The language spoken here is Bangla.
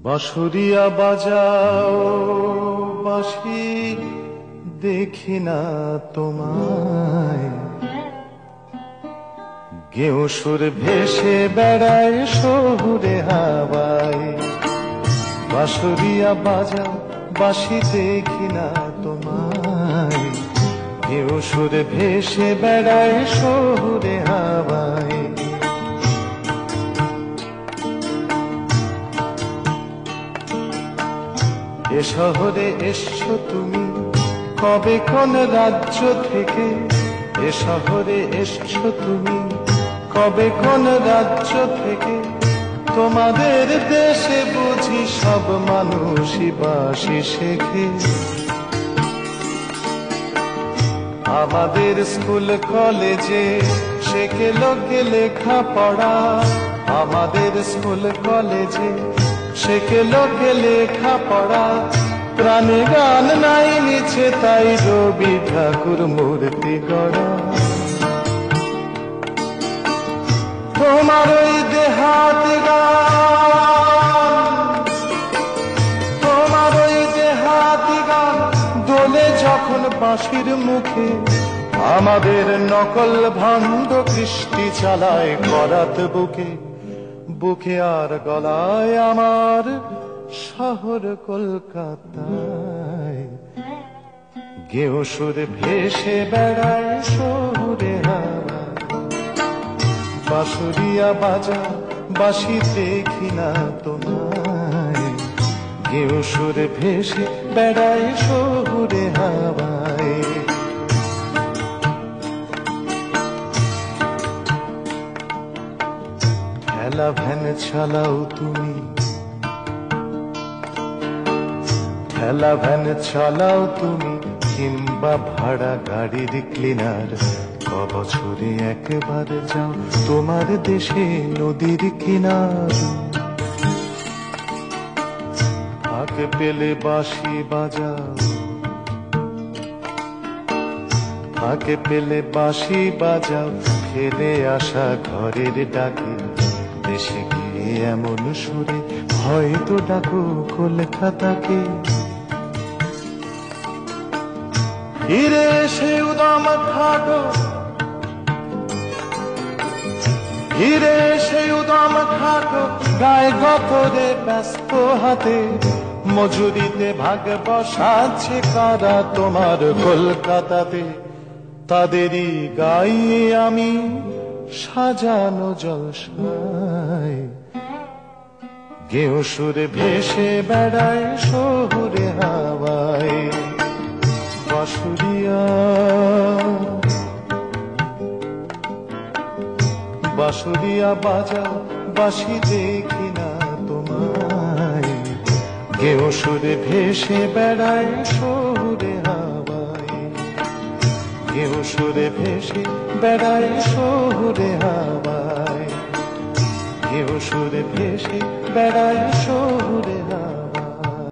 বাঁশুরিয়া বাজাও বাঁশি, দেখি না তোমায়, গেঁয়ো সুর ভেসে বেড়ায় শহুরে হাওয়ায়। বাঁশুরিয়া বাজাও বাঁশি, দেখি না তোমায়, গেঁয়ো সুর ভেসে বেড়ায় শহুরে হাওয়ায়। এ শহরে এসছো তুমি কবে কোন রাজ্য থেকে? এ শহরে এসছো তুমি কবে কোন রাজ্য থেকে? তোমাদের দেশে বুঝি সব মানুষই বাঁশি শেখে। আমাদের স্কুল কলেজে শেখে লোকে লেখা পড়া। আমাদের স্কুল কলেজে শেখে লোকে লেখা পড়া। প্রাণে গান নাই নিচে তাই রবি ঠাকুর মূর্তি গড়া। তোমার ওই দেহাতি গান, তোমার ওই দেহাতি গান দোলে যখন বাঁশির মুখে। আমাদের নকল ভণ্ড কৃষ্টি চালায় করাত বুকে। বুকে আর গলায় আমার শহর কলকাতায়, গেঁয়ো সুর ভেসে বেড়ায় শহুরে হাওয়ায়। বাঁশুরিয়া বাজা বাঁশি, দেখি না তোমায়, গেঁয়ো সুর ভেসে বেড়ায় শহুরে হাওয়ায়। ঠেলা ভ্যান চালাও তুমি, ঠেলা ভ্যান চালাও তুমি, কিংবা ভাড়া গাড়ির ক্লিনার। বছরে একবার যাও তোমার দেশে নদীর কিনার। ফাঁক পেলে বাঁশি বাজাও, ফাঁক পেলে বাঁশি বাজাও, ফেলে আসা ঘরের ডাকে। দেশে গিয়ে এমন সুরে হয়তো ডাকো কলকাতাকে। হিরে সে উদাম খাটো, হিরে সে উদাম খাটো, গায়ে গতরে ব্যস্ত হাতে। মজুরিতে ভাগ বসাচ্ছে কারা তোমার কলকাতাতে। তাদেরই গাইয়ে আমি সাজানো জলসায়, গেঁয়ো সুরে ভেসে বেড়ায় শহুরে হাওয়ায়। বাঁশুরিয়া বাঁশুরিয়া বাজাও বাঁশি, দেখি না তোমায়, গেঁয়ো সুরে ভেসে বেড়ায় শহুরে হাওয়ায়। গেঁয়ো সুরে ভেসে বেড়ায় শহুরে হাওয়ায়। গেঁয়ো সুরে ভেসে বেড়ায় শহুরে হাওয়ায়।